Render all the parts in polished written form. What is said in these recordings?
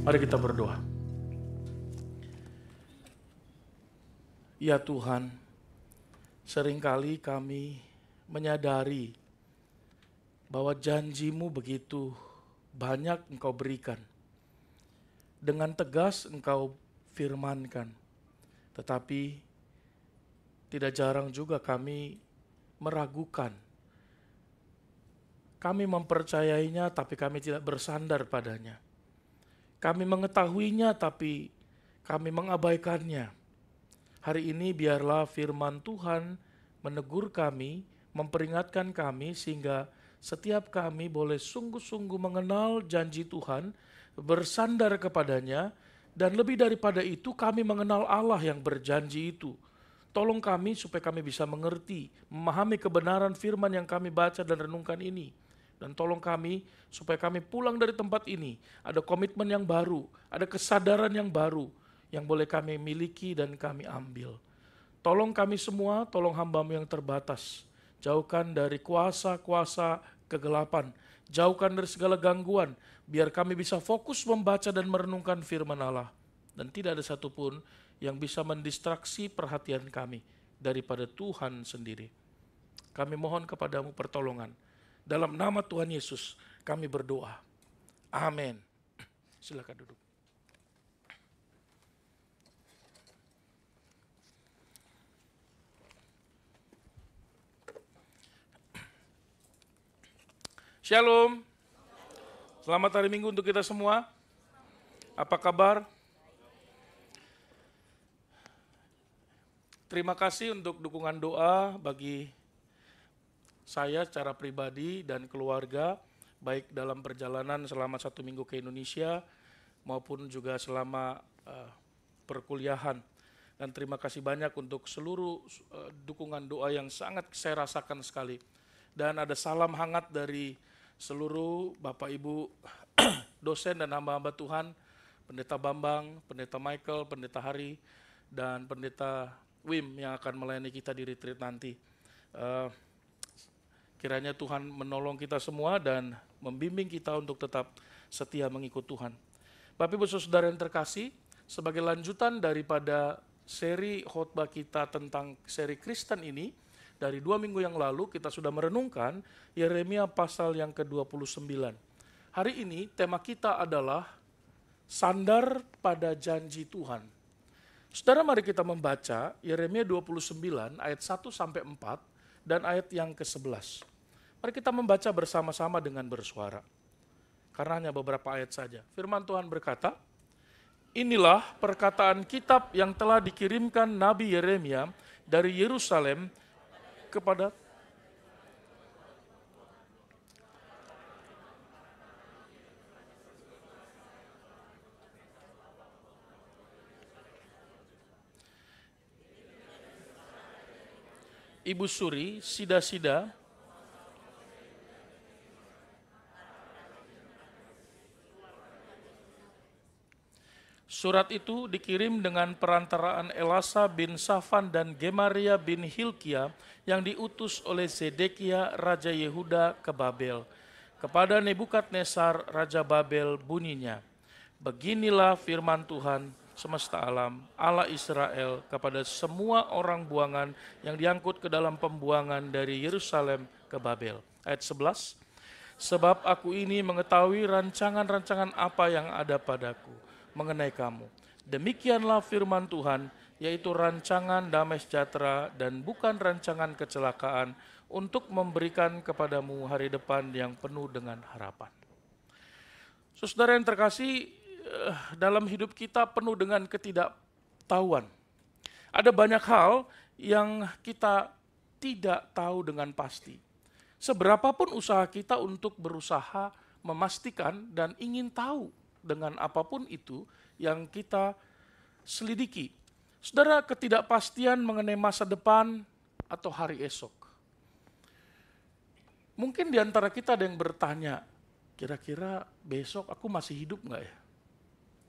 Mari kita berdoa. Ya Tuhan, seringkali kami menyadari bahwa janji-Mu begitu banyak Engkau berikan. Dengan tegas Engkau firmankan. Tetapi tidak jarang juga kami meragukan. Kami mempercayainya tapi kami tidak bersandar padanya. Kami mengetahuinya tapi kami mengabaikannya. Hari ini biarlah firman Tuhan menegur kami, memperingatkan kami sehingga setiap kami boleh sungguh-sungguh mengenal janji Tuhan, bersandar kepadanya, dan lebih daripada itu kami mengenal Allah yang berjanji itu. Tolong kami supaya kami bisa mengerti, memahami kebenaran firman yang kami baca dan renungkan ini. Dan tolong kami supaya kami pulang dari tempat ini, ada komitmen yang baru, ada kesadaran yang baru, yang boleh kami miliki dan kami ambil. Tolong kami semua, tolong hamba-Mu yang terbatas. Jauhkan dari kuasa-kuasa kegelapan, jauhkan dari segala gangguan, biar kami bisa fokus membaca dan merenungkan firman Allah. Dan tidak ada satupun yang bisa mendistraksi perhatian kami daripada Tuhan sendiri. Kami mohon kepadamu pertolongan. Dalam nama Tuhan Yesus kami berdoa. Amin. Silakan duduk. Shalom. Selamat hari Minggu untuk kita semua. Apa kabar? Terima kasih untuk dukungan doa bagi saya secara pribadi dan keluarga, baik dalam perjalanan selama 1 minggu ke Indonesia maupun juga selama perkuliahan. Dan terima kasih banyak untuk seluruh dukungan doa yang sangat saya rasakan sekali. Dan ada salam hangat dari seluruh Bapak Ibu dosen dan hamba-hamba Tuhan, Pendeta Bambang, Pendeta Michael, Pendeta Hari, dan Pendeta Wim yang akan melayani kita di retreat nanti. Kiranya Tuhan menolong kita semua dan membimbing kita untuk tetap setia mengikut Tuhan. Bapak Ibu Saudara yang terkasih, sebagai lanjutan daripada seri khotbah kita tentang seri Kristen ini, dari 2 minggu yang lalu kita sudah merenungkan Yeremia pasal yang ke-29. Hari ini tema kita adalah sandar pada janji Tuhan. Saudara, mari kita membaca Yeremia 29 ayat 1-4 dan ayat yang ke-11. Mari kita membaca bersama-sama dengan bersuara. Karena hanya beberapa ayat saja. Firman Tuhan berkata, inilah perkataan kitab yang telah dikirimkan Nabi Yeremia dari Yerusalem kepada Ibu Suri, Sida-Sida, surat itu dikirim dengan perantaraan Elasa bin Safan dan Gemaria bin Hilkia yang diutus oleh Zedekia Raja Yehuda ke Babel. Kepada Nebukadnezar Raja Babel bunyinya, beginilah firman Tuhan semesta alam, Allah Israel, kepada semua orang buangan yang diangkut ke dalam pembuangan dari Yerusalem ke Babel. Ayat 11, sebab aku ini mengetahui rancangan-rancangan apa yang ada padaku mengenai kamu. Demikianlah firman Tuhan, yaitu rancangan damai sejahtera dan bukan rancangan kecelakaan, untuk memberikan kepadamu hari depan yang penuh dengan harapan. Saudara yang terkasih, dalam hidup kita penuh dengan ketidaktahuan. Ada banyak hal yang kita tidak tahu dengan pasti. Seberapapun usaha kita untuk berusaha memastikan dan ingin tahu dengan apapun itu yang kita selidiki. Saudara, ketidakpastian mengenai masa depan atau hari esok. Mungkin di antara kita ada yang bertanya, kira-kira besok aku masih hidup nggak ya?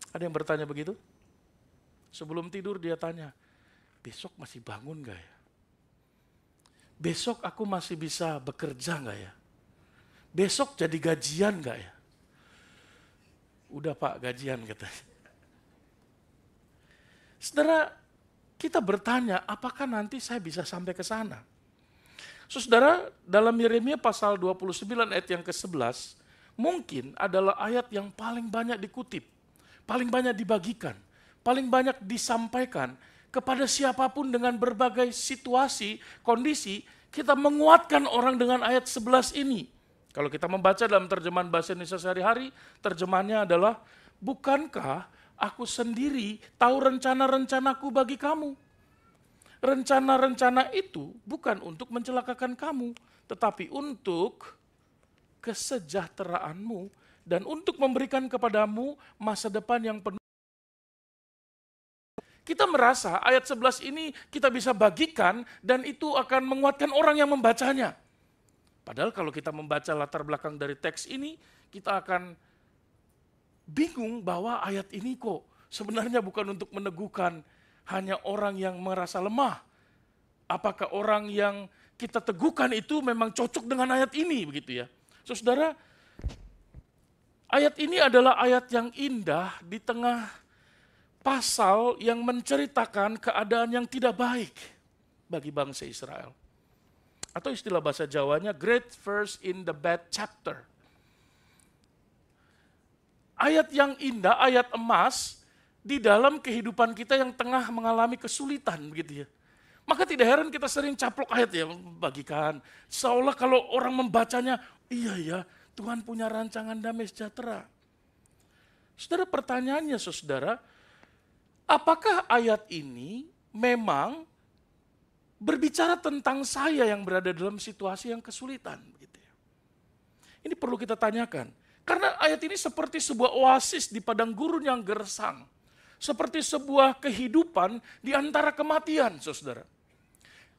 Ada yang bertanya begitu? Sebelum tidur dia tanya, besok masih bangun gak ya? Besok aku masih bisa bekerja gak ya? Besok jadi gajian gak ya? Udah Pak, gajian katanya. Saudara, kita bertanya, apakah nanti saya bisa sampai ke sana? Saudara, dalam Yeremia pasal 29 ayat yang ke-11, mungkin adalah ayat yang paling banyak dikutip, paling banyak dibagikan, paling banyak disampaikan kepada siapapun dengan berbagai situasi, kondisi, kita menguatkan orang dengan ayat 11 ini. Kalau kita membaca dalam terjemahan bahasa Indonesia sehari-hari, terjemahannya adalah, bukankah aku sendiri tahu rencana-rencanaku bagi kamu? Rencana-rencana itu bukan untuk mencelakakan kamu, tetapi untuk kesejahteraanmu dan untuk memberikan kepadamu masa depan yang penuh. Kita merasa ayat 11 ini kita bisa bagikan dan itu akan menguatkan orang yang membacanya. Padahal kalau kita membaca latar belakang dari teks ini, kita akan bingung bahwa ayat ini kok sebenarnya bukan untuk meneguhkan hanya orang yang merasa lemah. Apakah orang yang kita teguhkan itu memang cocok dengan ayat ini, begitu ya. Saudara, ayat ini adalah ayat yang indah di tengah pasal yang menceritakan keadaan yang tidak baik bagi bangsa Israel. Atau istilah bahasa Jawanya, great verse in the bad chapter. Ayat yang indah, ayat emas di dalam kehidupan kita yang tengah mengalami kesulitan, begitu ya. Maka tidak heran kita sering caplok ayat ya, bagikan. Seolah kalau orang membacanya, iya ya, Tuhan punya rancangan damai sejahtera. Saudara, pertanyaannya saudara, apakah ayat ini memang berbicara tentang saya yang berada dalam situasi yang kesulitan? Gitu ya. Ini perlu kita tanyakan. Karena ayat ini seperti sebuah oasis di padang gurun yang gersang. Seperti sebuah kehidupan di antara kematian, saudara.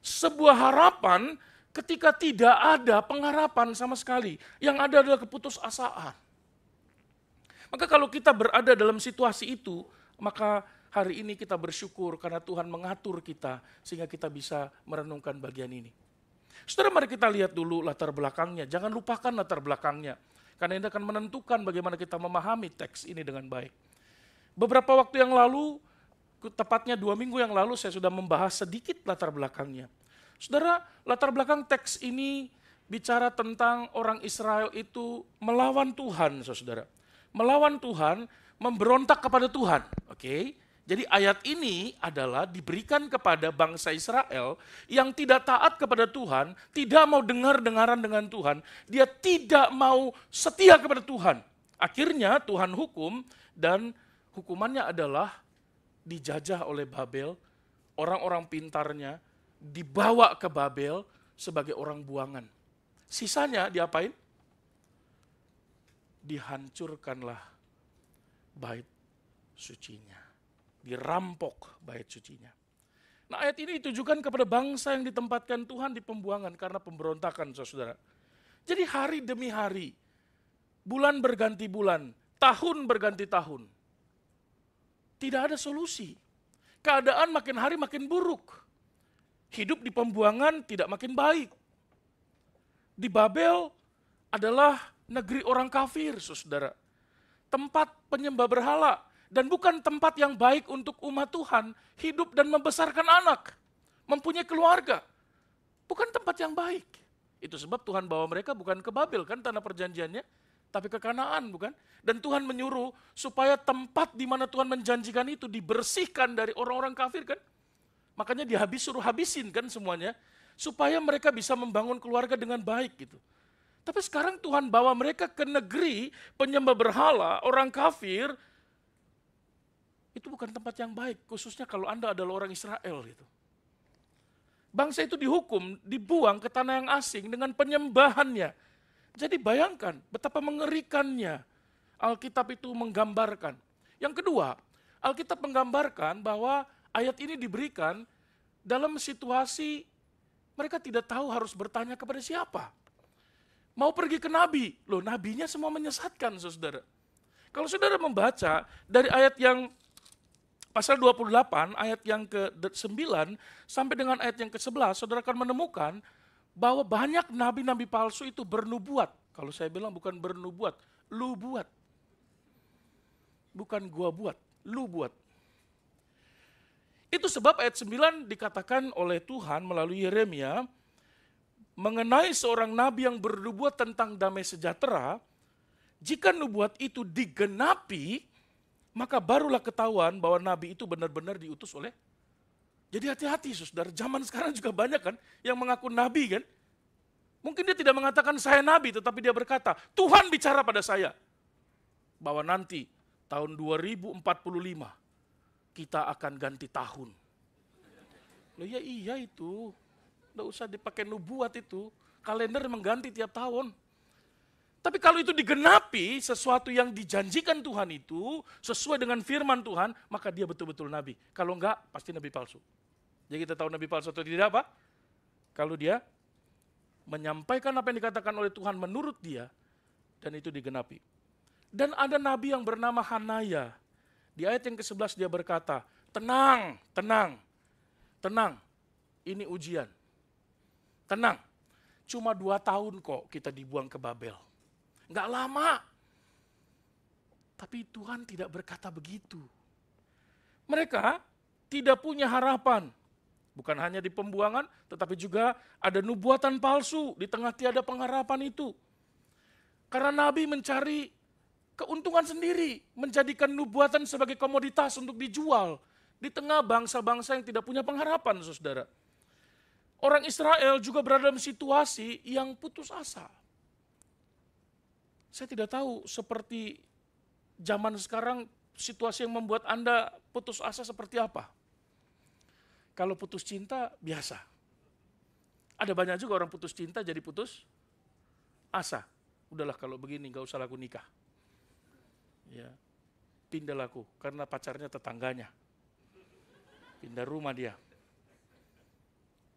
Sebuah harapan ketika tidak ada pengharapan sama sekali. Yang ada adalah keputusasaan. Maka kalau kita berada dalam situasi itu, maka hari ini kita bersyukur karena Tuhan mengatur kita sehingga kita bisa merenungkan bagian ini. Saudara, mari kita lihat dulu latar belakangnya. Jangan lupakan latar belakangnya. Karena ini akan menentukan bagaimana kita memahami teks ini dengan baik. Beberapa waktu yang lalu, tepatnya 2 minggu yang lalu saya sudah membahas sedikit latar belakangnya. Saudara, latar belakang teks ini bicara tentang orang Israel itu melawan Tuhan, saudara. Melawan Tuhan, memberontak kepada Tuhan. Oke? Jadi ayat ini adalah diberikan kepada bangsa Israel yang tidak taat kepada Tuhan, tidak mau dengar-dengaran dengan Tuhan, dia tidak mau setia kepada Tuhan. Akhirnya Tuhan hukum dan hukumannya adalah dijajah oleh Babel, orang-orang pintarnya dibawa ke Babel sebagai orang buangan. Sisanya diapain? Dihancurkanlah bait sucinya. Dirampok bait sucinya. Nah, ayat ini ditujukan kepada bangsa yang ditempatkan Tuhan di pembuangan karena pemberontakan, saudara. Jadi hari demi hari, bulan berganti bulan, tahun berganti tahun. Tidak ada solusi. Keadaan makin hari makin buruk. Hidup di pembuangan tidak makin baik. Di Babel adalah negeri orang kafir, saudara. Tempat penyembah berhala. Dan bukan tempat yang baik untuk umat Tuhan hidup dan membesarkan anak. Mempunyai keluarga. Bukan tempat yang baik. Itu sebab Tuhan bawa mereka bukan ke Babel kan tanah perjanjiannya. Tapi ke Kanaan bukan. Dan Tuhan menyuruh supaya tempat di mana Tuhan menjanjikan itu dibersihkan dari orang-orang kafir kan. Makanya suruh habisin kan semuanya. Supaya mereka bisa membangun keluarga dengan baik gitu. Tapi sekarang Tuhan bawa mereka ke negeri penyembah berhala, orang kafir. Itu bukan tempat yang baik, khususnya kalau Anda adalah orang Israel gitu. Bangsa itu dihukum, dibuang ke tanah yang asing dengan penyembahannya. Jadi bayangkan betapa mengerikannya Alkitab itu menggambarkan. Yang kedua, Alkitab menggambarkan bahwa ayat ini diberikan dalam situasi mereka tidak tahu harus bertanya kepada siapa. Mau pergi ke nabi, loh nabinya semua menyesatkan saudara. Kalau saudara membaca dari ayat yang pasal 28 ayat yang ke-9 sampai dengan ayat yang ke-11, saudara akan menemukan bahwa banyak nabi-nabi palsu itu bernubuat. Kalau saya bilang bukan bernubuat, lubuat. bukan gua buat, lu buat. Itu sebab ayat 9 dikatakan oleh Tuhan melalui Yeremia mengenai seorang nabi yang bernubuat tentang damai sejahtera. Jika nubuat itu digenapi, maka barulah ketahuan bahwa nabi itu benar-benar diutus oleh. Jadi hati-hati saudara, zaman sekarang juga banyak kan yang mengaku nabi kan. Mungkin dia tidak mengatakan saya nabi, tetapi dia berkata, Tuhan bicara pada saya. Bahwa nanti tahun 2045 kita akan ganti tahun. Loh ya iya itu, nggak usah dipakai nubuat itu, kalender mengganti tiap tahun. Tapi kalau itu digenapi, sesuatu yang dijanjikan Tuhan itu, sesuai dengan firman Tuhan, maka dia betul-betul nabi. Kalau enggak, pasti nabi palsu. Jadi kita tahu nabi palsu atau tidak apa? Kalau dia menyampaikan apa yang dikatakan oleh Tuhan menurut dia, dan itu digenapi. Dan ada nabi yang bernama Hanaya. Di ayat yang ke-11 dia berkata, tenang, tenang, tenang, ini ujian. Tenang, cuma 2 tahun kok kita dibuang ke Babel. Enggak lama. Tapi Tuhan tidak berkata begitu. Mereka tidak punya harapan. Bukan hanya di pembuangan, tetapi juga ada nubuatan palsu di tengah tiada pengharapan itu. Karena Nabi mencari keuntungan sendiri, menjadikan nubuatan sebagai komoditas untuk dijual di tengah bangsa-bangsa yang tidak punya pengharapan, saudara. Orang Israel juga berada dalam situasi yang putus asa. Saya tidak tahu seperti zaman sekarang situasi yang membuat Anda putus asa seperti apa. Kalau putus cinta biasa. Ada banyak juga orang putus cinta jadi putus asa. Udahlah kalau begini gak usah laku nikah. Ya, pindah laku karena pacarnya tetangganya. Pindah rumah dia.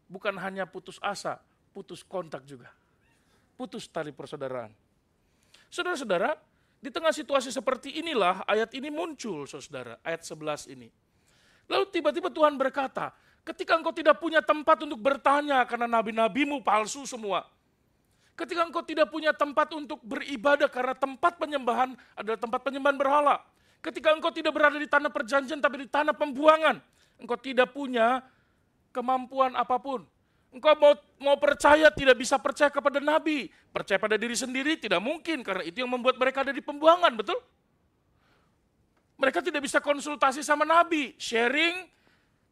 Bukan hanya putus asa, putus kontak juga. Putus tali persaudaraan. Saudara-saudara, di tengah situasi seperti inilah ayat ini muncul, saudara, ayat 11 ini. Lalu tiba-tiba Tuhan berkata, ketika engkau tidak punya tempat untuk bertanya karena nabi-nabimu palsu semua. Ketika engkau tidak punya tempat untuk beribadah karena tempat penyembahan adalah tempat penyembahan berhala. Ketika engkau tidak berada di tanah perjanjian tapi di tanah pembuangan. Engkau tidak punya kemampuan apapun. Engkau mau percaya tidak bisa percaya kepada nabi. Percaya pada diri sendiri tidak mungkin karena itu yang membuat mereka ada di pembuangan, betul? Mereka tidak bisa konsultasi sama nabi. Sharing,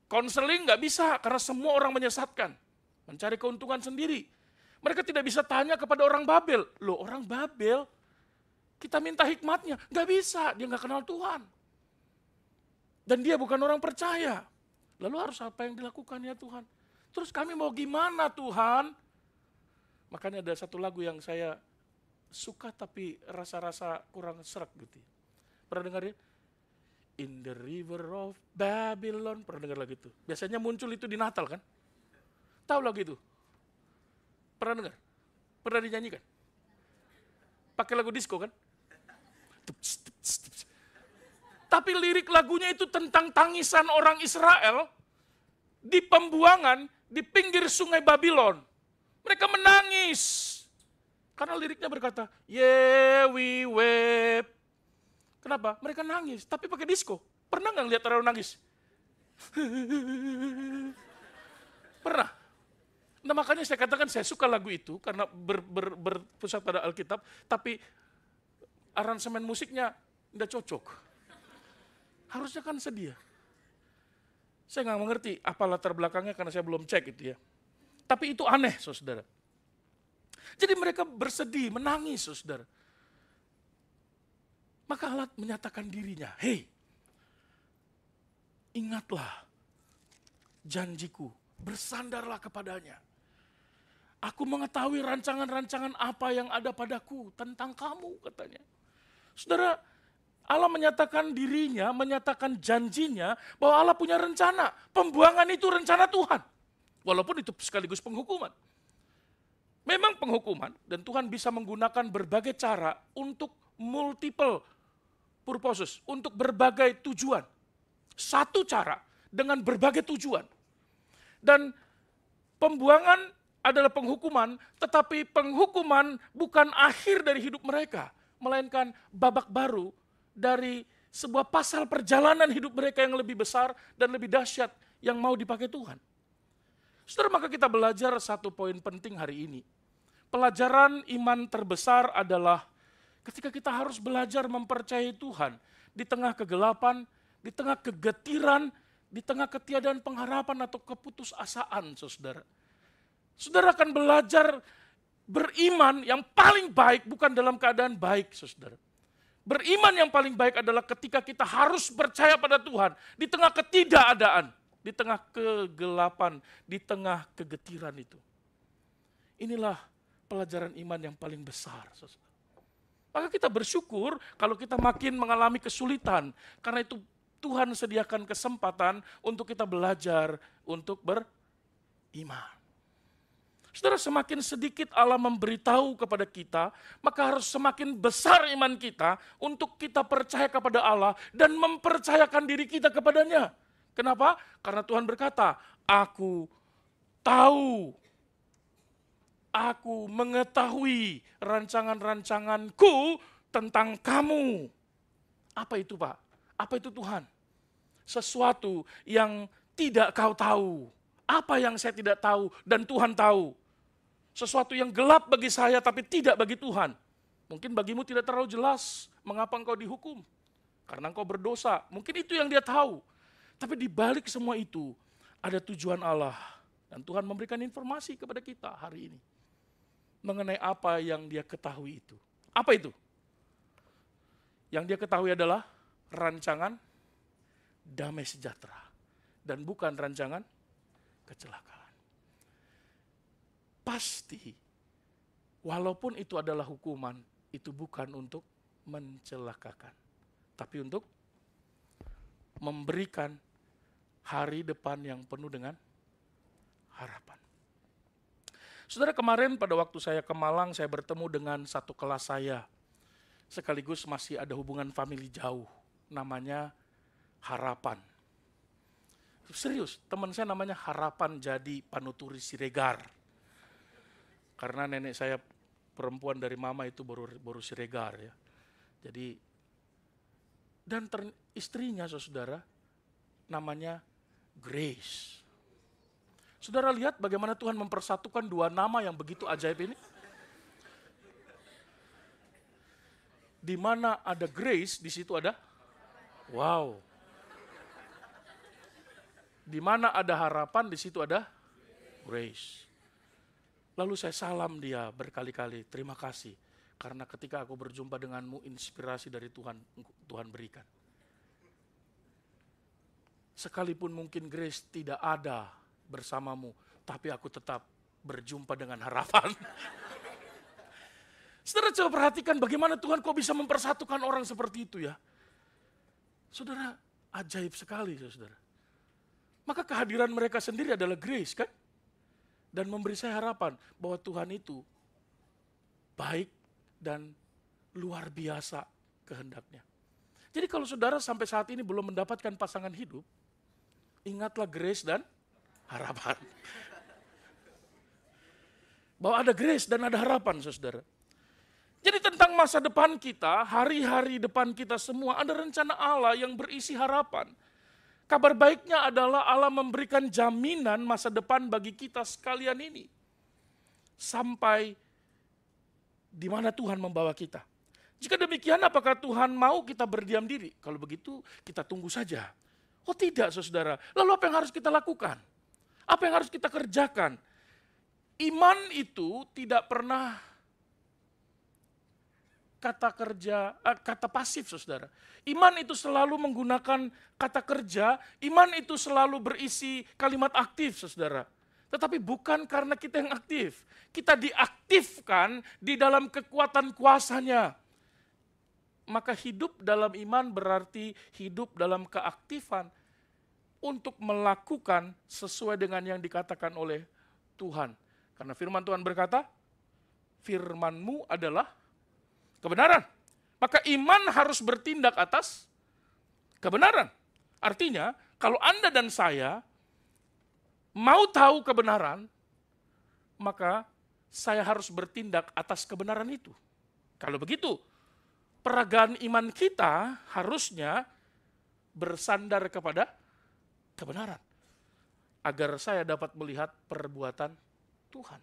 konseling nggak bisa karena semua orang menyesatkan. Mencari keuntungan sendiri. Mereka tidak bisa tanya kepada orang Babel. Loh orang Babel, kita minta hikmatnya. Nggak bisa, dia nggak kenal Tuhan. Dan dia bukan orang percaya. Lalu harus apa yang dilakukan ya Tuhan? Terus kami mau gimana Tuhan? Makanya ada satu lagu yang saya suka tapi rasa-rasa kurang serak gitu. Pernah dengar ya? In the river of Babylon. Pernah dengar lagu itu? Biasanya muncul itu di Natal kan? Tahu lagu itu? Pernah dengar? Pernah dinyanyikan? Pakai lagu disco kan? Tapi lirik lagunya itu tentang tangisan orang Israel di pembuangan di pinggir sungai Babylon. Mereka menangis. Karena liriknya berkata, yeah we weep. Kenapa? Mereka nangis, tapi pakai disco. Pernah nggak lihat orang nangis? Pernah. Nah makanya saya katakan saya suka lagu itu karena berpusat pada Alkitab, tapi aransemen musiknya tidak cocok. Harusnya kan sedih. Saya nggak mengerti apa latar belakangnya karena saya belum cek itu ya. Tapi itu aneh, saudara. Jadi mereka bersedih, menangis, saudara. Maka Allah menyatakan dirinya, hei, ingatlah janjiku, bersandarlah kepadanya. Aku mengetahui rancangan-rancangan apa yang ada padaku tentang kamu, katanya. Saudara, Allah menyatakan dirinya, menyatakan janjinya bahwa Allah punya rencana. Pembuangan itu rencana Tuhan. Walaupun itu sekaligus penghukuman. Memang penghukuman dan Tuhan bisa menggunakan berbagai cara untuk multiple purposes, untuk berbagai tujuan. Satu cara dengan berbagai tujuan. Dan pembuangan adalah penghukuman, tetapi penghukuman bukan akhir dari hidup mereka, melainkan babak baru dari sebuah pasal perjalanan hidup mereka yang lebih besar dan lebih dahsyat yang mau dipakai Tuhan. Saudara, maka kita belajar satu poin penting hari ini. Pelajaran iman terbesar adalah ketika kita harus belajar mempercayai Tuhan di tengah kegelapan, di tengah kegetiran, di tengah ketiadaan pengharapan atau keputusasaan, saudara. Saudara akan belajar beriman yang paling baik bukan dalam keadaan baik, saudara. Beriman yang paling baik adalah ketika kita harus percaya pada Tuhan di tengah ketidakadaan, di tengah kegelapan, di tengah kegetiran itu. Inilah pelajaran iman yang paling besar, saudara. Maka kita bersyukur kalau kita makin mengalami kesulitan, karena itu Tuhan sediakan kesempatan untuk kita belajar untuk beriman. Saudara, semakin sedikit Allah memberitahu kepada kita, maka harus semakin besar iman kita untuk kita percaya kepada Allah dan mempercayakan diri kita kepadanya. Kenapa? Karena Tuhan berkata, aku tahu, aku mengetahui rancangan-rancanganku tentang kamu. Apa itu, Pak? Apa itu Tuhan? Sesuatu yang tidak kau tahu. Apa yang saya tidak tahu dan Tuhan tahu. Sesuatu yang gelap bagi saya tapi tidak bagi Tuhan. Mungkin bagimu tidak terlalu jelas mengapa engkau dihukum. Karena engkau berdosa. Mungkin itu yang dia tahu. Tapi di balik semua itu ada tujuan Allah. Dan Tuhan memberikan informasi kepada kita hari ini. Mengenai apa yang dia ketahui itu. Apa itu? Yang dia ketahui adalah rancangan damai sejahtera. Dan bukan rancangan kecelakaan. Pasti, walaupun itu adalah hukuman, itu bukan untuk mencelakakan. Tapi untuk memberikan hari depan yang penuh dengan harapan. Saudara, kemarin pada waktu saya ke Malang, saya bertemu dengan satu kelas saya. Sekaligus masih ada hubungan famili jauh. Namanya Harapan. Serius, teman saya namanya Harapan Jadi Panuturi Siregar. Karena nenek saya perempuan dari mama itu baru Siregar ya. Jadi, dan istrinya saudara, namanya Grace. Saudara lihat bagaimana Tuhan mempersatukan dua nama yang begitu ajaib ini. Di mana ada Grace, di situ ada wow. Di mana ada harapan, di situ ada Grace. Lalu saya salam dia berkali-kali, terima kasih. Karena ketika aku berjumpa denganmu, inspirasi dari Tuhan berikan. Sekalipun mungkin Grace tidak ada bersamamu, tapi aku tetap berjumpa dengan harapan. Saudara, coba perhatikan bagaimana Tuhan kok bisa mempersatukan orang seperti itu ya. Saudara, ajaib sekali saudara. Maka kehadiran mereka sendiri adalah Grace kan? Dan memberi saya harapan bahwa Tuhan itu baik dan luar biasa kehendaknya. Jadi kalau saudara sampai saat ini belum mendapatkan pasangan hidup, ingatlah Grace dan harapan. Bahwa ada Grace dan ada harapan saudara. Jadi tentang masa depan kita, hari-hari depan kita semua ada rencana Allah yang berisi harapan. Kabar baiknya adalah Allah memberikan jaminan masa depan bagi kita sekalian ini. Sampai di mana Tuhan membawa kita. Jika demikian, apakah Tuhan mau kita berdiam diri? Kalau begitu, kita tunggu saja. Oh tidak, saudara. Lalu apa yang harus kita lakukan? Apa yang harus kita kerjakan? Iman itu tidak pernah kata pasif, saudara. Iman itu selalu menggunakan kata kerja, iman itu selalu berisi kalimat aktif, saudara. Tetapi bukan karena kita yang aktif. Kita diaktifkan di dalam kekuatan kuasanya. Maka hidup dalam iman berarti hidup dalam keaktifan untuk melakukan sesuai dengan yang dikatakan oleh Tuhan. Karena firman Tuhan berkata, firman-Mu adalah kebenaran. Maka iman harus bertindak atas kebenaran. Artinya, kalau Anda dan saya mau tahu kebenaran, maka saya harus bertindak atas kebenaran itu. Kalau begitu, peragaan iman kita harusnya bersandar kepada kebenaran. Agar saya dapat melihat perbuatan Tuhan.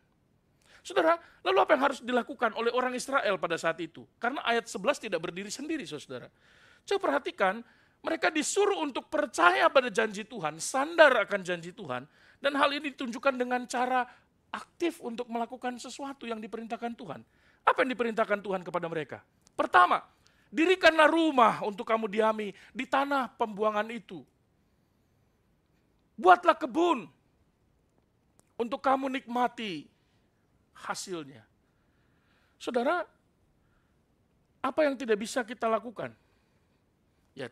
Saudara, lalu apa yang harus dilakukan oleh orang Israel pada saat itu? Karena ayat 11 tidak berdiri sendiri, saudara. Coba perhatikan, mereka disuruh untuk percaya pada janji Tuhan, sandar akan janji Tuhan, dan hal ini ditunjukkan dengan cara aktif untuk melakukan sesuatu yang diperintahkan Tuhan. Apa yang diperintahkan Tuhan kepada mereka? Pertama, dirikanlah rumah untuk kamu diami di tanah pembuangan itu. Buatlah kebun untuk kamu nikmati hasilnya. Saudara, apa yang tidak bisa kita lakukan? Ya,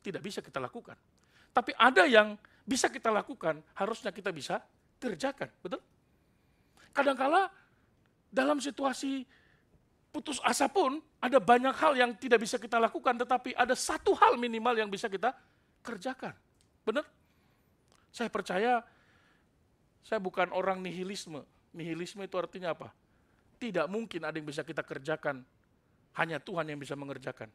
tidak bisa kita lakukan. Tapi ada yang bisa kita lakukan, harusnya kita bisa kerjakan, betul? Kadangkala dalam situasi putus asa pun ada banyak hal yang tidak bisa kita lakukan, tetapi ada satu hal minimal yang bisa kita kerjakan. Benar? Saya percaya, saya bukan orang nihilisme. Nihilisme itu artinya apa? Tidak mungkin ada yang bisa kita kerjakan, hanya Tuhan yang bisa mengerjakan.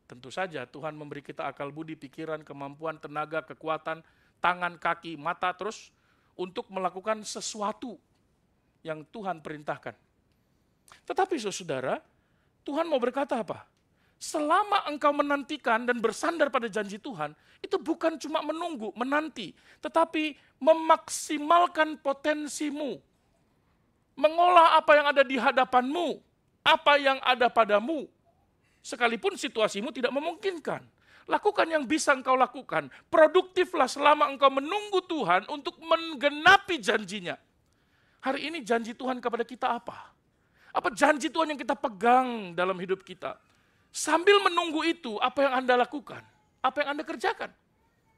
Tentu saja Tuhan memberi kita akal budi, pikiran, kemampuan, tenaga, kekuatan, tangan, kaki, mata, terus untuk melakukan sesuatu yang Tuhan perintahkan. Tetapi saudara, Tuhan mau berkata apa? Selama engkau menantikan dan bersandar pada janji Tuhan, itu bukan cuma menunggu, menanti, tetapi memaksimalkan potensimu. Mengolah apa yang ada di hadapanmu, apa yang ada padamu, sekalipun situasimu tidak memungkinkan. Lakukan yang bisa engkau lakukan. Produktiflah selama engkau menunggu Tuhan untuk menggenapi janjinya. Hari ini janji Tuhan kepada kita apa? Apa janji Tuhan yang kita pegang dalam hidup kita? Sambil menunggu itu, apa yang Anda lakukan? Apa yang Anda kerjakan?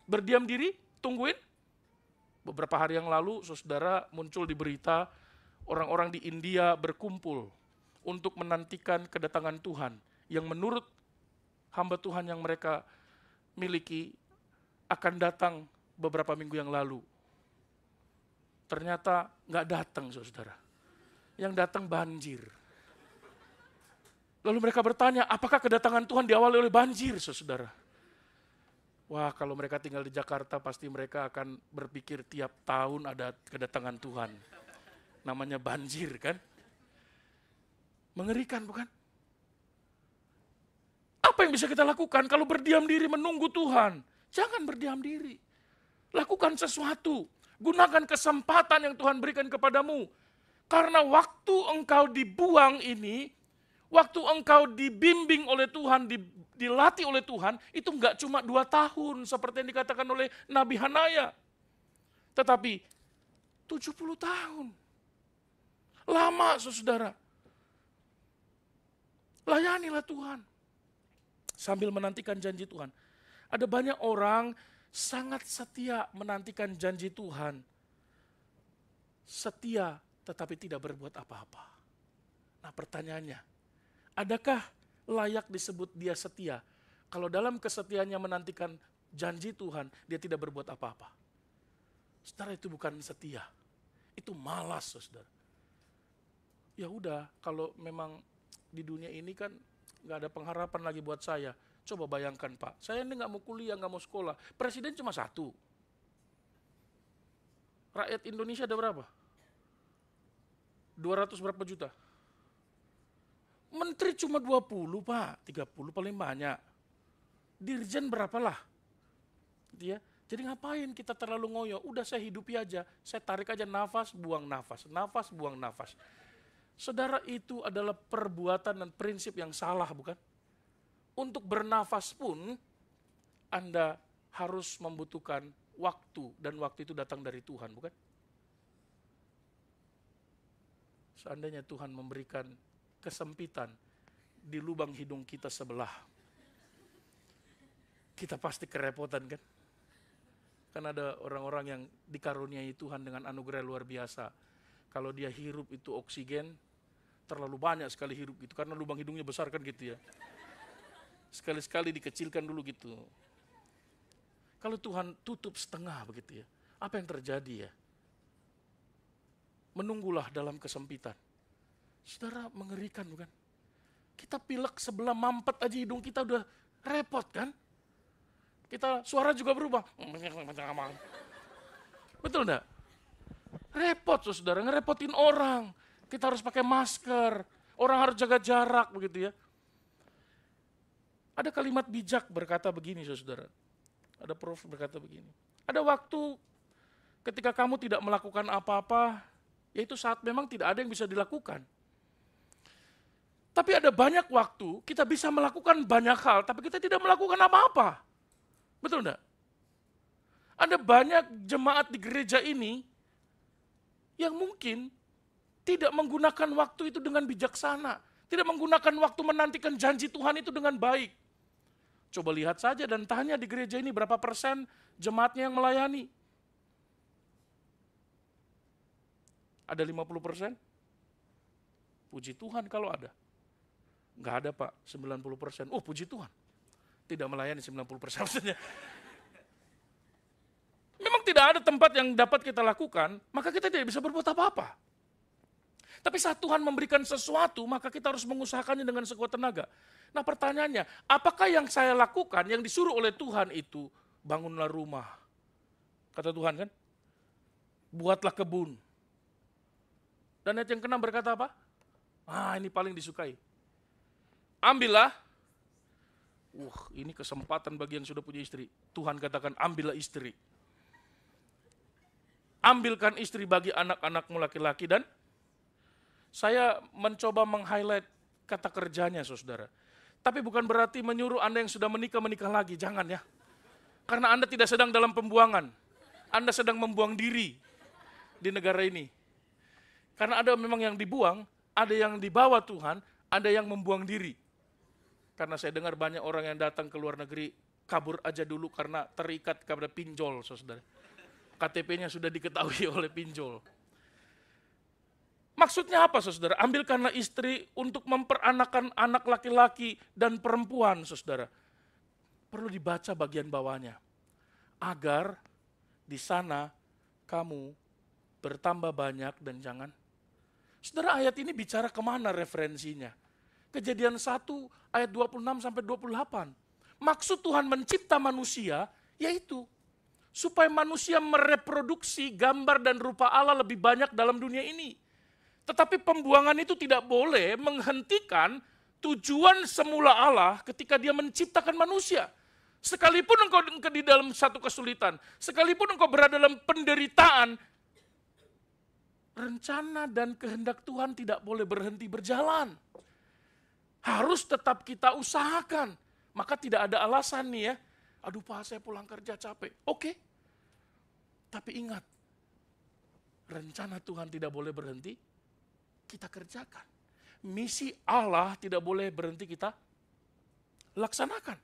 Berdiam diri, tungguin? Beberapa hari yang lalu, saudara, muncul di berita, orang-orang di India berkumpul untuk menantikan kedatangan Tuhan, yang menurut hamba Tuhan yang mereka miliki, akan datang beberapa minggu yang lalu. Ternyata nggak datang, saudara. Yang datang banjir. Lalu mereka bertanya, apakah kedatangan Tuhan diawali oleh banjir, saudara? Wah, kalau mereka tinggal di Jakarta, pasti mereka akan berpikir tiap tahun ada kedatangan Tuhan. Namanya banjir, kan? Mengerikan, bukan? Apa yang bisa kita lakukan kalau berdiam diri menunggu Tuhan? Jangan berdiam diri. Lakukan sesuatu. Gunakan kesempatan yang Tuhan berikan kepadamu. Karena waktu engkau dibuang ini, waktu engkau dibimbing oleh Tuhan, dilatih oleh Tuhan, itu enggak cuma 2 tahun seperti yang dikatakan oleh Nabi Hanaya. Tetapi 70 tahun. Lama, saudara. Layanilah Tuhan. Sambil menantikan janji Tuhan. Ada banyak orang sangat setia menantikan janji Tuhan. Setia tetapi tidak berbuat apa-apa. Nah, pertanyaannya, adakah layak disebut dia setia kalau dalam kesetiaannya menantikan janji Tuhan dia tidak berbuat apa-apa? Saudara, itu bukan setia. Itu malas, saudara. Ya udah, kalau memang di dunia ini kan nggak ada pengharapan lagi buat saya. Coba bayangkan, Pak, saya ini nggak mau kuliah, nggak mau sekolah. Presiden cuma 1. Rakyat Indonesia ada berapa? 200 berapa juta? Menteri cuma 20, Pak. 30 paling banyak. Dirjen berapalah? Gitu ya. Jadi ngapain kita terlalu ngoyo? Udah saya hidupi aja. Saya tarik aja nafas, buang nafas. Nafas, buang nafas. Saudara, itu adalah perbuatan dan prinsip yang salah, bukan? Untuk bernafas pun, Anda harus membutuhkan waktu. Dan waktu itu datang dari Tuhan, bukan? Seandainya Tuhan memberikan kesempitan di lubang hidung kita sebelah, kita pasti kerepotan, kan? Kan ada orang-orang yang dikaruniai Tuhan dengan anugerah luar biasa. Kalau dia hirup itu oksigen, terlalu banyak sekali hirup gitu, karena lubang hidungnya besar kan gitu ya. Sekali-sekali dikecilkan dulu gitu. Kalau Tuhan tutup setengah begitu ya, apa yang terjadi ya? Menunggulah dalam kesempitan. Saudara, mengerikan, bukan? Kita pilek sebelah mampet aja hidung kita udah repot kan? Kita suara juga berubah. Betul enggak? Repot saudara, ngerepotin orang. Kita harus pakai masker, orang harus jaga jarak begitu ya. Ada kalimat bijak berkata begini saudara. Ada prof berkata begini. Ada waktu ketika kamu tidak melakukan apa-apa, yaitu saat memang tidak ada yang bisa dilakukan. Tapi ada banyak waktu kita bisa melakukan banyak hal, tapi kita tidak melakukan apa-apa. Betul enggak? Ada banyak jemaat di gereja ini yang mungkin tidak menggunakan waktu itu dengan bijaksana. Tidak menggunakan waktu menantikan janji Tuhan itu dengan baik. Coba lihat saja dan tanya di gereja ini berapa persen jemaatnya yang melayani. Ada 50%? Puji Tuhan kalau ada. Enggak ada Pak, 90%. Oh puji Tuhan. Tidak melayani 90% maksudnya. Memang tidak ada tempat yang dapat kita lakukan, maka kita tidak bisa berbuat apa-apa. Tapi saat Tuhan memberikan sesuatu, maka kita harus mengusahakannya dengan sekuat tenaga. Nah pertanyaannya, apakah yang saya lakukan, yang disuruh oleh Tuhan itu, bangunlah rumah. Kata Tuhan kan, buatlah kebun. Dan ayat yang ke-6 berkata apa? Ini paling disukai. Ambillah, ini kesempatan bagi yang sudah punya istri. Tuhan katakan, ambillah istri. Ambilkan istri bagi anak-anakmu laki-laki. Dan saya mencoba meng-highlight kata kerjanya saudara. Tapi bukan berarti menyuruh Anda yang sudah menikah lagi, jangan ya. Karena Anda tidak sedang dalam pembuangan. Anda sedang membuang diri di negara ini. Karena ada memang yang dibuang, ada yang dibawa Tuhan, ada yang membuang diri. Karena saya dengar banyak orang yang datang ke luar negeri, kabur aja dulu karena terikat kepada pinjol saudara. KTP-nya sudah diketahui oleh pinjol. Maksudnya apa saudara? Ambilkanlah istri untuk memperanakan anak laki-laki dan perempuan saudara. Perlu dibaca bagian bawahnya. Agar di sana kamu bertambah banyak dan jangan. Saudara ayat ini bicara kemana referensinya? Kejadian 1 ayat 26 sampai 28. Maksud Tuhan mencipta manusia yaitu supaya manusia mereproduksi gambar dan rupa Allah lebih banyak dalam dunia ini. Tetapi pembuangan itu tidak boleh menghentikan tujuan semula Allah ketika dia menciptakan manusia. Sekalipun engkau di dalam satu kesulitan, sekalipun engkau berada dalam penderitaan, rencana dan kehendak Tuhan tidak boleh berhenti berjalan. Harus tetap kita usahakan. Maka tidak ada alasan nih ya, aduh Pak saya pulang kerja capek. Oke, tapi ingat, rencana Tuhan tidak boleh berhenti, kita kerjakan. Misi Allah tidak boleh berhenti kita laksanakan.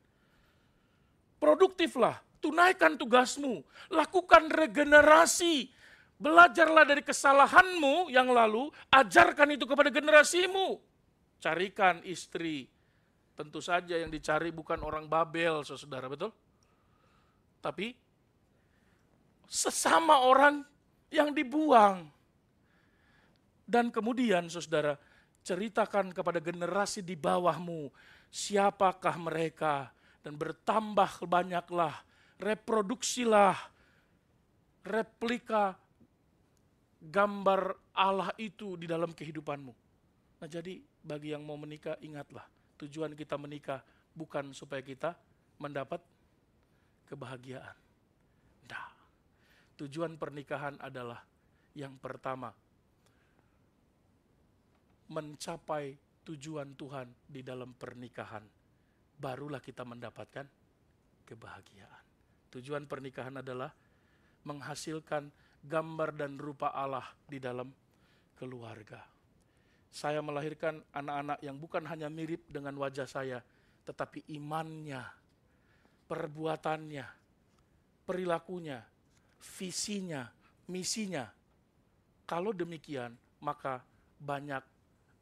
Produktiflah, tunaikan tugasmu, lakukan regenerasi, belajarlah dari kesalahanmu yang lalu, ajarkan itu kepada generasimu. Carikan istri, tentu saja yang dicari bukan orang Babel, saudara, betul? Tapi sesama orang yang dibuang. Dan kemudian saudara, ceritakan kepada generasi di bawahmu, siapakah mereka, dan bertambah banyaklah, reproduksilah, replika gambar Allah itu di dalam kehidupanmu. Nah jadi bagi yang mau menikah, ingatlah, tujuan kita menikah bukan supaya kita mendapat kebahagiaan. Nah, tujuan pernikahan adalah yang pertama, mencapai tujuan Tuhan di dalam pernikahan, barulah kita mendapatkan kebahagiaan. Tujuan pernikahan adalah menghasilkan gambar dan rupa Allah di dalam keluarga. Saya melahirkan anak-anak yang bukan hanya mirip dengan wajah saya, tetapi imannya, perbuatannya, perilakunya, visinya, misinya. Kalau demikian, maka banyak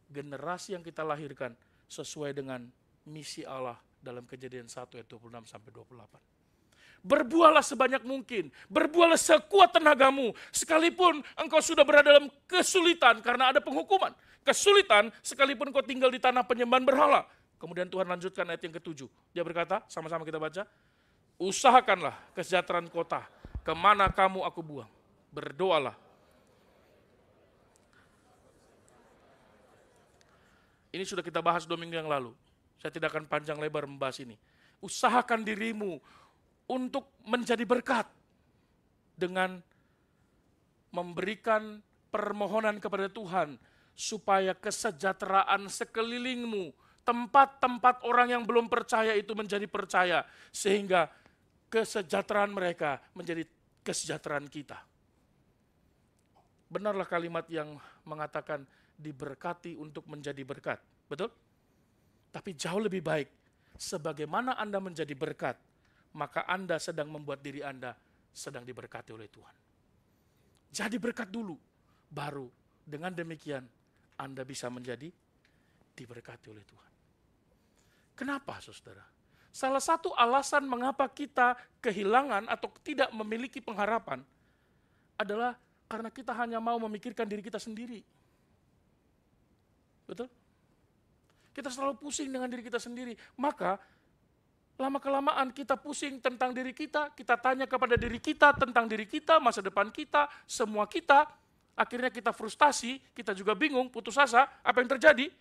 generasi yang kita lahirkan sesuai dengan misi Allah dalam Kejadian 1 ayat 26 sampai 28. Berbuahlah sebanyak mungkin, berbuahlah sekuat tenagamu, sekalipun engkau sudah berada dalam kesulitan karena ada penghukuman. Kesulitan sekalipun engkau tinggal di tanah penyembahan berhala. Kemudian Tuhan lanjutkan ayat yang ke-7. Dia berkata, sama-sama kita baca, usahakanlah kesejahteraan kota, kemana kamu aku buang. Berdoalah. Ini sudah kita bahas 2 minggu yang lalu. Saya tidak akan panjang lebar membahas ini. Usahakan dirimu untuk menjadi berkat dengan memberikan permohonan kepada Tuhan supaya kesejahteraan sekelilingmu, tempat-tempat orang yang belum percaya itu menjadi percaya, sehingga kesejahteraan mereka menjadi kesejahteraan kita. Benarlah kalimat yang mengatakan diberkati untuk menjadi berkat, betul? Tapi jauh lebih baik, sebagaimana Anda menjadi berkat, maka Anda sedang membuat diri Anda sedang diberkati oleh Tuhan. Jadi berkat dulu, baru dengan demikian Anda bisa menjadi diberkati oleh Tuhan. Kenapa, saudara? Salah satu alasan mengapa kita kehilangan atau tidak memiliki pengharapan adalah karena kita hanya mau memikirkan diri kita sendiri. Betul? Kita selalu pusing dengan diri kita sendiri. Maka lama-kelamaan kita pusing tentang diri kita tanya kepada diri kita tentang diri kita, masa depan kita, semua kita. Akhirnya kita frustasi, kita juga bingung, putus asa. Apa yang terjadi?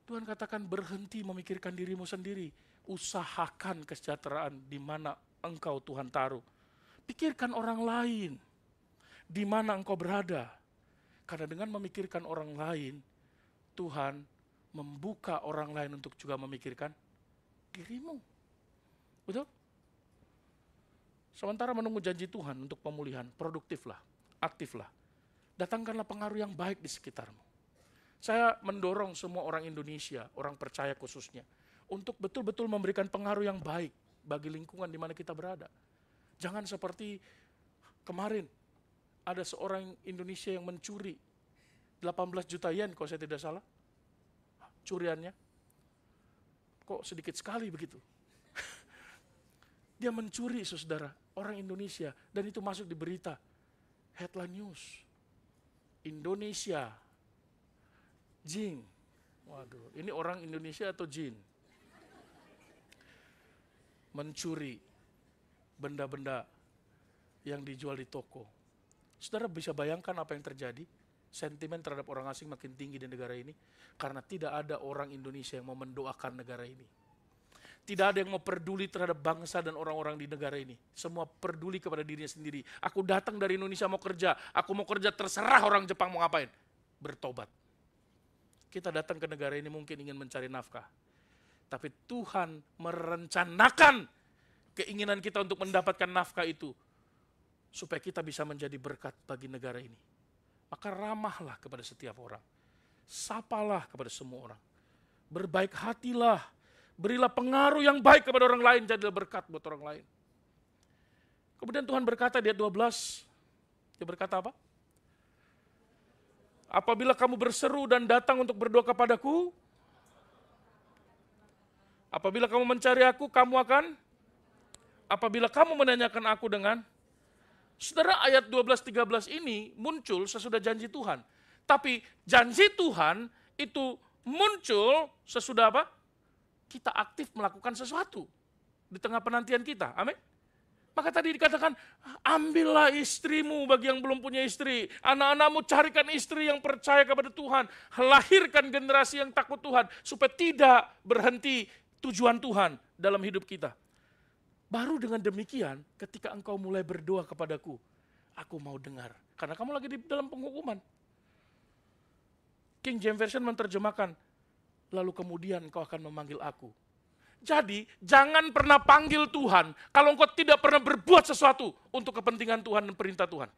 Tuhan katakan berhenti memikirkan dirimu sendiri. Usahakan kesejahteraan di mana engkau Tuhan taruh. Pikirkan orang lain, di mana engkau berada. Karena dengan memikirkan orang lain, Tuhan membuka orang lain untuk juga memikirkan dirimu. Betul? Sementara menunggu janji Tuhan untuk pemulihan, produktiflah, aktiflah. Datangkanlah pengaruh yang baik di sekitarmu. Saya mendorong semua orang Indonesia, orang percaya khususnya, untuk betul-betul memberikan pengaruh yang baik bagi lingkungan di mana kita berada. Jangan seperti kemarin, ada seorang Indonesia yang mencuri 18 juta yen kalau saya tidak salah. Curiannya. Kok sedikit sekali begitu? Dia mencuri, saudara, orang Indonesia, dan itu masuk di berita. Headline news. Indonesia. Jin. Waduh, ini orang Indonesia atau jin? Mencuri benda-benda yang dijual di toko. Saudara bisa bayangkan apa yang terjadi? Sentimen terhadap orang asing makin tinggi di negara ini karena tidak ada orang Indonesia yang mau mendoakan negara ini. Tidak ada yang mau peduli terhadap bangsa dan orang-orang di negara ini. Semua peduli kepada dirinya sendiri. Aku datang dari Indonesia mau kerja, aku mau kerja terserah orang Jepang mau ngapain. Bertobat. Kita datang ke negara ini mungkin ingin mencari nafkah. Tapi Tuhan merencanakan keinginan kita untuk mendapatkan nafkah itu supaya kita bisa menjadi berkat bagi negara ini. Maka ramahlah kepada setiap orang. Sapalah kepada semua orang. Berbaik hatilah. Berilah pengaruh yang baik kepada orang lain. Jadilah berkat buat orang lain. Kemudian Tuhan berkata di ayat 12. Dia berkata apa? Apabila kamu berseru dan datang untuk berdoa kepadaku. Apabila kamu mencari aku, kamu akan. Apabila kamu menanyakan aku dengan. Saudara, ayat 12-13 ini muncul sesudah janji Tuhan. Tapi janji Tuhan itu muncul sesudah apa? Kita aktif melakukan sesuatu di tengah penantian kita. Amin. Maka tadi dikatakan, ambillah istrimu bagi yang belum punya istri. Anak-anakmu carikan istri yang percaya kepada Tuhan. Lahirkan generasi yang takut Tuhan. Supaya tidak berhenti tujuan Tuhan dalam hidup kita. Baru dengan demikian, ketika engkau mulai berdoa kepadaku, aku mau dengar. Karena kamu lagi di dalam penghukuman. King James Version menerjemahkan, lalu kemudian engkau akan memanggil aku. Jadi, jangan pernah panggil Tuhan kalau engkau tidak pernah berbuat sesuatu untuk kepentingan Tuhan dan perintah Tuhan.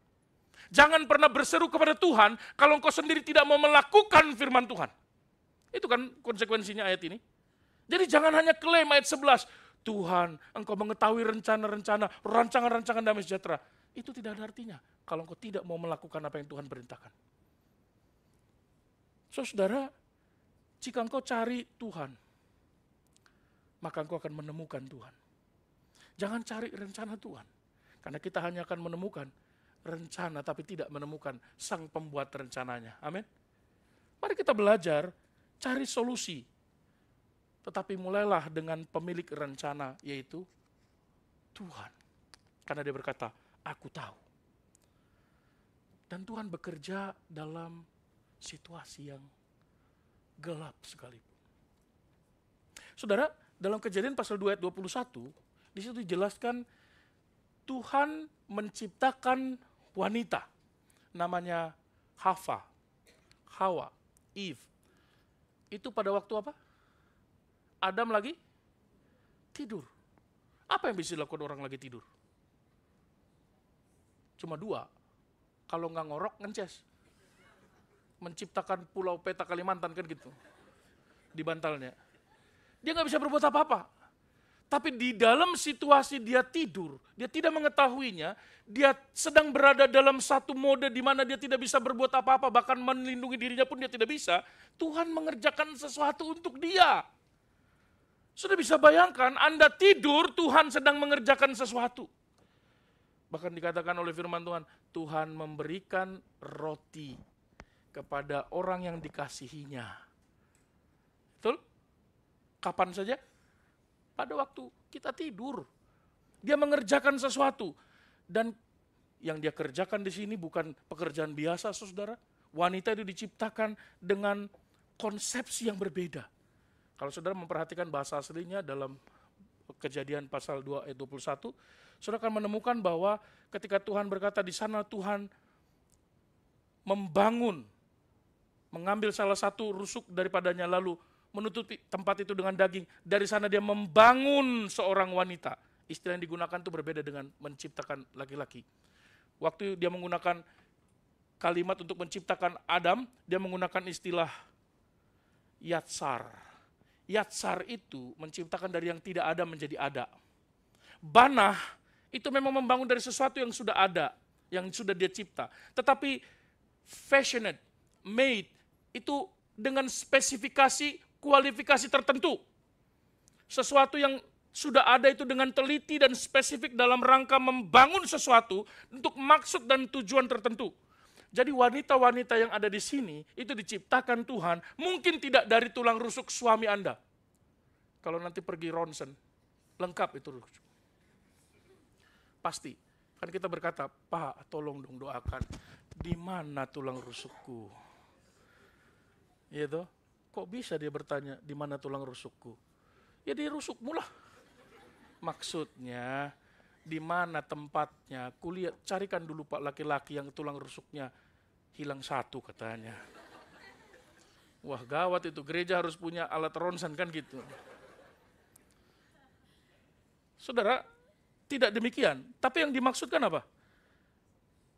Jangan pernah berseru kepada Tuhan kalau engkau sendiri tidak mau melakukan firman Tuhan. Itu kan konsekuensinya ayat ini. Jadi jangan hanya klaim ayat 11, Tuhan, engkau mengetahui rencana-rencana, rancangan-rancangan damai sejahtera. Itu tidak ada artinya kalau engkau tidak mau melakukan apa yang Tuhan perintahkan. So, saudara, jika engkau cari Tuhan, maka engkau akan menemukan Tuhan. Jangan cari rencana Tuhan. Karena kita hanya akan menemukan rencana tapi tidak menemukan sang pembuat rencananya. Amin. Mari kita belajar cari solusi. Tetapi mulailah dengan pemilik rencana, yaitu Tuhan. Karena dia berkata, aku tahu. Dan Tuhan bekerja dalam situasi yang gelap sekalipun. Saudara, dalam Kejadian pasal 2 ayat 21, di situ dijelaskan Tuhan menciptakan wanita. Namanya Hawa, Eve. Itu pada waktu apa? Adam lagi tidur. Apa yang bisa dilakukan orang lagi tidur? Cuma dua. Kalau nggak ngorok, ngences. Menciptakan pulau peta Kalimantan kan gitu. Di bantalnya. Dia nggak bisa berbuat apa-apa. Tapi di dalam situasi dia tidur, dia tidak mengetahuinya, dia sedang berada dalam satu mode di mana dia tidak bisa berbuat apa-apa, bahkan melindungi dirinya pun dia tidak bisa. Tuhan mengerjakan sesuatu untuk dia. Sudah bisa bayangkan, Anda tidur, Tuhan sedang mengerjakan sesuatu. Bahkan dikatakan oleh firman Tuhan, Tuhan memberikan roti kepada orang yang dikasihinya. Betul? Kapan saja? Pada waktu kita tidur. Dia mengerjakan sesuatu. Dan yang dia kerjakan di sini bukan pekerjaan biasa, saudara. Wanita itu diciptakan dengan konsepsi yang berbeda. Kalau saudara memperhatikan bahasa aslinya dalam Kejadian pasal 2 ayat 21, saudara akan menemukan bahwa ketika Tuhan berkata di sana Tuhan mengambil salah satu rusuk daripadanya lalu menutupi tempat itu dengan daging. Dari sana dia membangun seorang wanita. Istilah yang digunakan itu berbeda dengan menciptakan laki-laki. Waktu dia menggunakan kalimat untuk menciptakan Adam, dia menggunakan istilah yatsar. Yatsar itu menciptakan dari yang tidak ada menjadi ada. Banah itu memang membangun dari sesuatu yang sudah ada, yang sudah dia cipta. Tetapi fashioned, made, itu dengan spesifikasi, kualifikasi tertentu. Sesuatu yang sudah ada itu dengan teliti dan spesifik dalam rangka membangun sesuatu untuk maksud dan tujuan tertentu. Jadi wanita-wanita yang ada di sini itu diciptakan Tuhan, mungkin tidak dari tulang rusuk suami Anda. Kalau nanti pergi ronsen, lengkap itu rusuk. Pasti. Kan kita berkata, Pak tolong dong doakan, di mana tulang rusukku? Gitu. Kok bisa dia bertanya, di mana tulang rusukku? Ya di rusukmu lah. Maksudnya, di mana tempatnya? Kulihat, carikan dulu Pak laki-laki yang tulang rusuknya hilang satu katanya. Wah gawat itu, gereja harus punya alat ronsen kan gitu. Saudara, tidak demikian. Tapi yang dimaksudkan apa?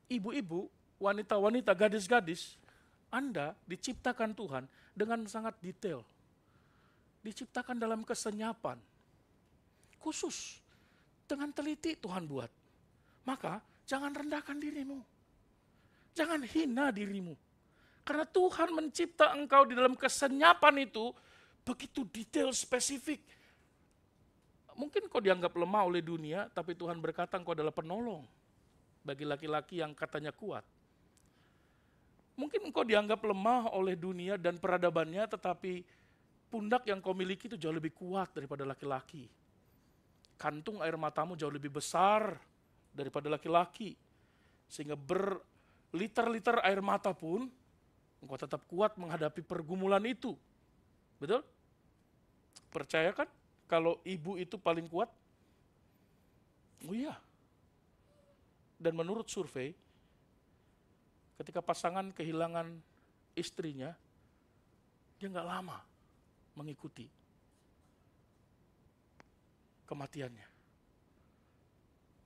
Ibu-ibu, wanita-wanita, gadis-gadis, Anda diciptakan Tuhan dengan sangat detail. Diciptakan dalam kesenyapan. Khusus. Dengan teliti Tuhan buat. Maka jangan rendahkan dirimu. Jangan hina dirimu. Karena Tuhan mencipta engkau di dalam kesenyapan itu begitu detail, spesifik. Mungkin kau dianggap lemah oleh dunia, tapi Tuhan berkata engkau adalah penolong bagi laki-laki yang katanya kuat. Mungkin engkau dianggap lemah oleh dunia dan peradabannya, tetapi pundak yang kau miliki itu jauh lebih kuat daripada laki-laki. Kantung air matamu jauh lebih besar daripada laki-laki. Sehingga berliter-liter air mata pun, engkau tetap kuat menghadapi pergumulan itu. Betul? Percaya kan? Kalau ibu itu paling kuat? Oh iya. Dan menurut survei, ketika pasangan kehilangan istrinya, dia nggak lama mengikuti kematiannya.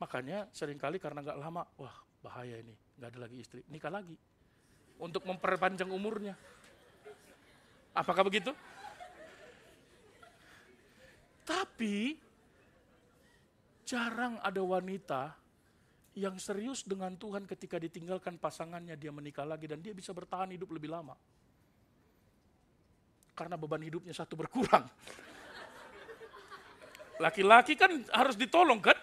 Makanya seringkali karena nggak lama, wah bahaya ini, nggak ada lagi istri, nikah lagi. Untuk memperpanjang umurnya. Apakah begitu? Tapi jarang ada wanita yang serius dengan Tuhan ketika ditinggalkan pasangannya, dia menikah lagi dan dia bisa bertahan hidup lebih lama. Karena beban hidupnya satu berkurang. Laki-laki kan harus ditolong kan?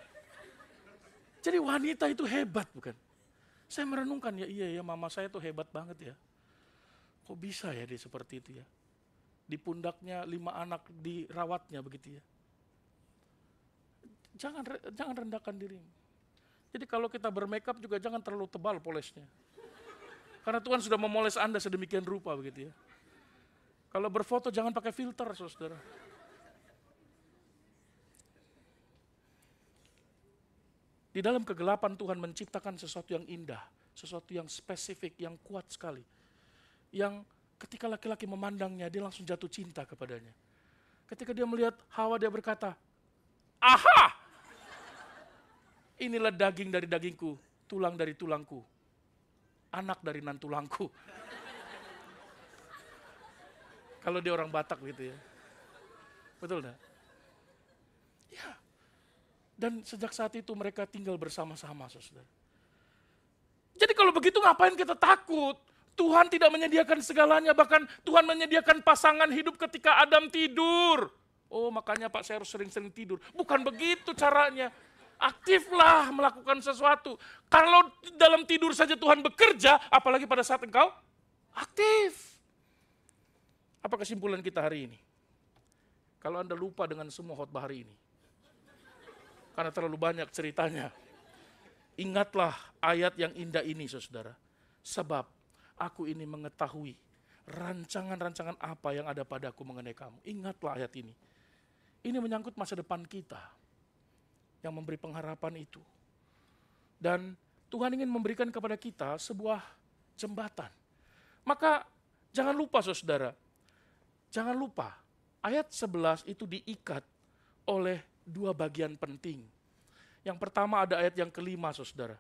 Jadi wanita itu hebat bukan? Saya merenungkan iya mama saya tuh hebat banget ya. Kok bisa ya dia seperti itu ya? Di pundaknya 5 anak dirawatnya begitu ya. Jangan rendahkan dirimu. Jadi kalau kita bermakeup juga jangan terlalu tebal polesnya. Karena Tuhan sudah memoles Anda sedemikian rupa begitu ya. Kalau berfoto jangan pakai filter, saudara. Di dalam kegelapan Tuhan menciptakan sesuatu yang indah, sesuatu yang spesifik, yang kuat sekali. Yang ketika laki-laki memandangnya, dia langsung jatuh cinta kepadanya. Ketika dia melihat Hawa, dia berkata, "Aha! Inilah daging dari dagingku, tulang dari tulangku, anak dari nan tulangku." Kalau dia orang Batak gitu ya. Betul enggak? Ya. Dan sejak saat itu mereka tinggal bersama-sama, saudara. Jadi kalau begitu ngapain kita takut? Tuhan tidak menyediakan segalanya, bahkan Tuhan menyediakan pasangan hidup ketika Adam tidur. Oh makanya Pak saya harus sering-sering tidur. Bukan begitu caranya. Aktiflah melakukan sesuatu. Kalau dalam tidur saja Tuhan bekerja, apalagi pada saat engkau aktif. Apa kesimpulan kita hari ini? Kalau Anda lupa dengan semua khotbah hari ini, karena terlalu banyak ceritanya, ingatlah ayat yang indah ini, saudara. Sebab aku ini mengetahui rancangan-rancangan apa yang ada padaku mengenai kamu. Ingatlah ayat ini. Ini menyangkut masa depan kita yang memberi pengharapan itu. Dan Tuhan ingin memberikan kepada kita sebuah jembatan. Maka jangan lupa, saudara. Jangan lupa, ayat 11 itu diikat oleh 2 bagian penting. Yang pertama ada ayat yang kelima, saudara.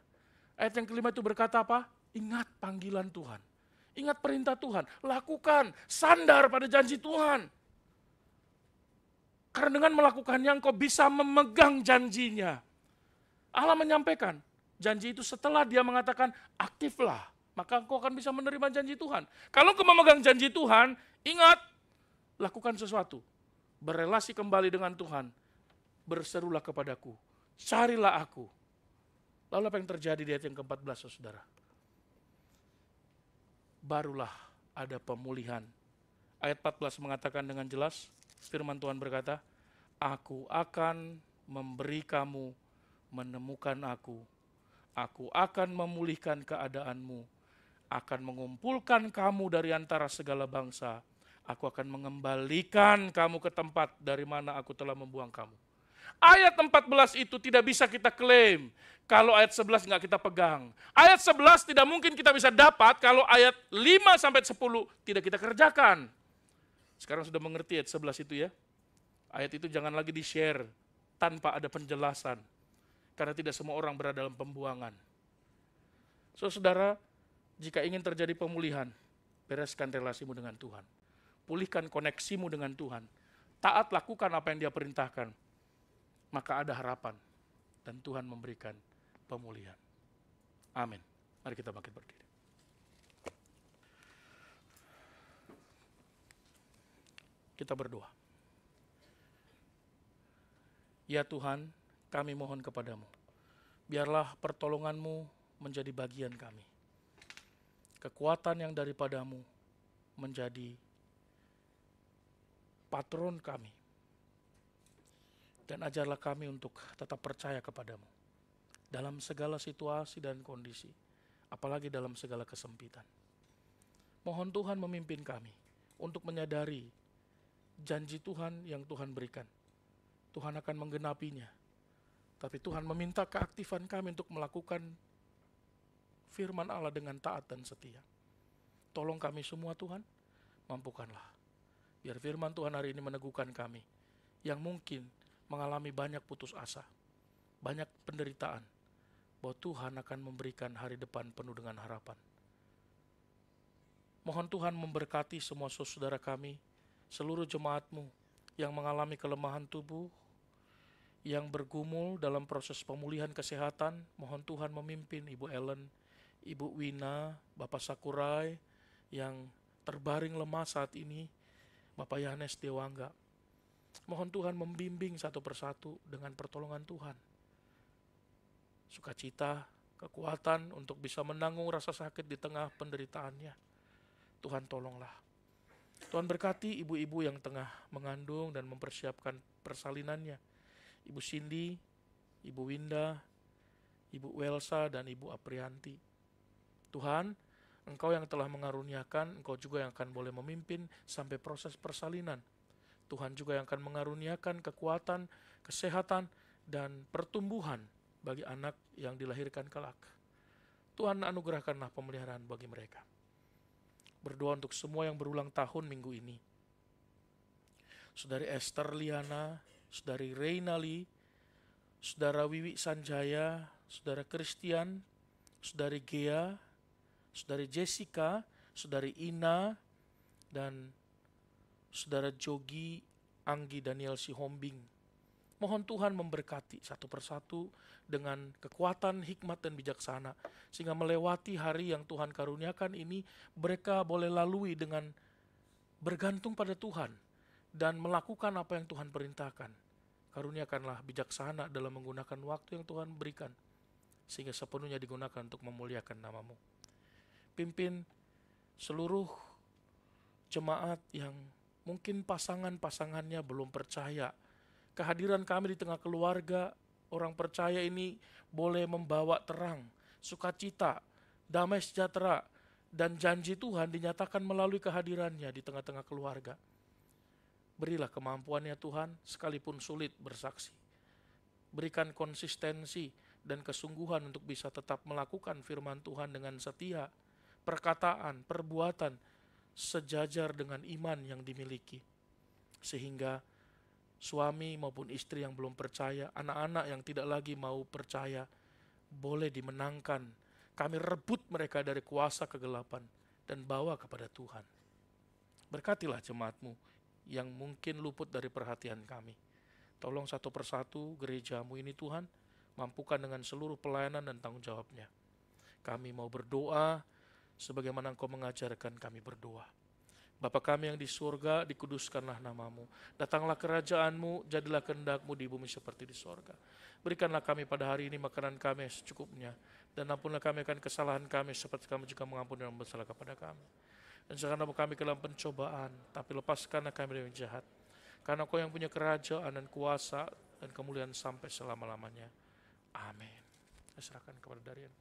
Ayat yang kelima itu berkata apa? Ingat panggilan Tuhan. Ingat perintah Tuhan. Lakukan, sandar pada janji Tuhan. Karena dengan melakukannya engkau bisa memegang janjinya. Allah menyampaikan, janji itu setelah dia mengatakan aktiflah, maka engkau akan bisa menerima janji Tuhan. Kalau engkau memegang janji Tuhan, ingat, lakukan sesuatu. Berelasi kembali dengan Tuhan. Berserulah kepadaku. Carilah aku. Lalu apa yang terjadi di ayat yang ke-14, saudara? Barulah ada pemulihan. Ayat 14 mengatakan dengan jelas, firman Tuhan berkata, aku akan memberi kamu menemukan aku. Aku akan memulihkan keadaanmu. Akan mengumpulkan kamu dari antara segala bangsa. Aku akan mengembalikan kamu ke tempat dari mana aku telah membuang kamu. Ayat 14 itu tidak bisa kita klaim kalau ayat 11 nggak kita pegang. Ayat 11 tidak mungkin kita bisa dapat kalau ayat 5-10 tidak kita kerjakan. Sekarang sudah mengerti ayat 11 itu ya. Ayat itu jangan lagi di-share tanpa ada penjelasan. Karena tidak semua orang berada dalam pembuangan. Saudara, jika ingin terjadi pemulihan, bereskan relasimu dengan Tuhan. Pulihkan koneksimu dengan Tuhan. Taat lakukan apa yang dia perintahkan. Maka ada harapan. Dan Tuhan memberikan pemulihan. Amin. Mari kita bangkit berdiri. Kita berdoa. Ya Tuhan, kami mohon kepadamu. Biarlah pertolonganmu menjadi bagian kami. Kekuatan yang daripadamu menjadi patron kami. Dan ajarlah kami untuk tetap percaya kepadamu. Dalam segala situasi dan kondisi. Apalagi dalam segala kesempitan. Mohon Tuhan memimpin kami. Untuk menyadari janji Tuhan yang Tuhan berikan. Tuhan akan menggenapinya. Tapi Tuhan meminta keaktifan kami untuk melakukan firman Allah dengan taat dan setia. Tolong kami semua Tuhan. Mampukanlah. Biar firman Tuhan hari ini meneguhkan kami yang mungkin mengalami banyak putus asa, banyak penderitaan, bahwa Tuhan akan memberikan hari depan penuh dengan harapan. Mohon Tuhan memberkati semua saudara kami, seluruh jemaat-Mu yang mengalami kelemahan tubuh, yang bergumul dalam proses pemulihan kesehatan. Mohon Tuhan memimpin Ibu Ellen, Ibu Wina, Bapak Sakurai yang terbaring lemah saat ini, Bapak Yohanes Dewangga. Mohon Tuhan membimbing satu persatu dengan pertolongan Tuhan. sukacita, kekuatan untuk bisa menanggung rasa sakit di tengah penderitaannya. Tuhan tolonglah. Tuhan berkati ibu-ibu yang tengah mengandung dan mempersiapkan persalinannya. Ibu Cindy, Ibu Winda, Ibu Welsa, dan Ibu Aprianti. Tuhan, Engkau yang telah mengaruniakan, Engkau juga yang akan boleh memimpin sampai proses persalinan. Tuhan juga yang akan mengaruniakan kekuatan, kesehatan, dan pertumbuhan bagi anak yang dilahirkan kelak. Tuhan anugerahkanlah pemeliharaan bagi mereka. Berdoa untuk semua yang berulang tahun minggu ini. Saudari Esther Liana, Saudari Reynali, Saudara Wiwi Sanjaya, Saudara Christian, Saudari Gea, Saudari Jessica, Saudari Ina, dan Saudara Jogi Anggi Daniel Sihombing. Mohon Tuhan memberkati satu persatu dengan kekuatan, hikmat, dan bijaksana. Sehingga melewati hari yang Tuhan karuniakan ini, mereka boleh lalui dengan bergantung pada Tuhan dan melakukan apa yang Tuhan perintahkan. Karuniakanlah bijaksana dalam menggunakan waktu yang Tuhan berikan, sehingga sepenuhnya digunakan untuk memuliakan nama-Mu. Pimpin seluruh jemaat yang mungkin pasangan-pasangannya belum percaya. Kehadiran kami di tengah keluarga orang percaya ini boleh membawa terang, sukacita, damai sejahtera, dan janji Tuhan dinyatakan melalui kehadirannya di tengah-tengah keluarga. Berilah kemampuannya Tuhan, sekalipun sulit bersaksi. Berikan konsistensi dan kesungguhan untuk bisa tetap melakukan firman Tuhan dengan setia, perkataan, perbuatan, sejajar dengan iman yang dimiliki. Sehingga suami maupun istri yang belum percaya, anak-anak yang tidak lagi mau percaya, boleh dimenangkan. Kami rebut mereka dari kuasa kegelapan dan bawa kepada Tuhan. Berkatilah jemaat-Mu yang mungkin luput dari perhatian kami. Tolong satu persatu gereja-Mu ini Tuhan, mampukan dengan seluruh pelayanan dan tanggung jawabnya. Kami mau berdoa sebagaimana Engkau mengajarkan kami berdoa. Bapa kami yang di surga, dikuduskanlah nama-Mu. Datanglah kerajaan-Mu, jadilah kehendak-Mu di bumi seperti di surga. Berikanlah kami pada hari ini makanan kami secukupnya, dan ampunlah kami akan kesalahan kami seperti kami juga mengampuni yang bersalah kepada kami. Dan janganlah kami ke dalam pencobaan, tapi lepaskanlah kami dari yang jahat. Karena Kau yang punya kerajaan dan kuasa dan kemuliaan sampai selama-lamanya. Amin. Saya serahkan kepada Darian.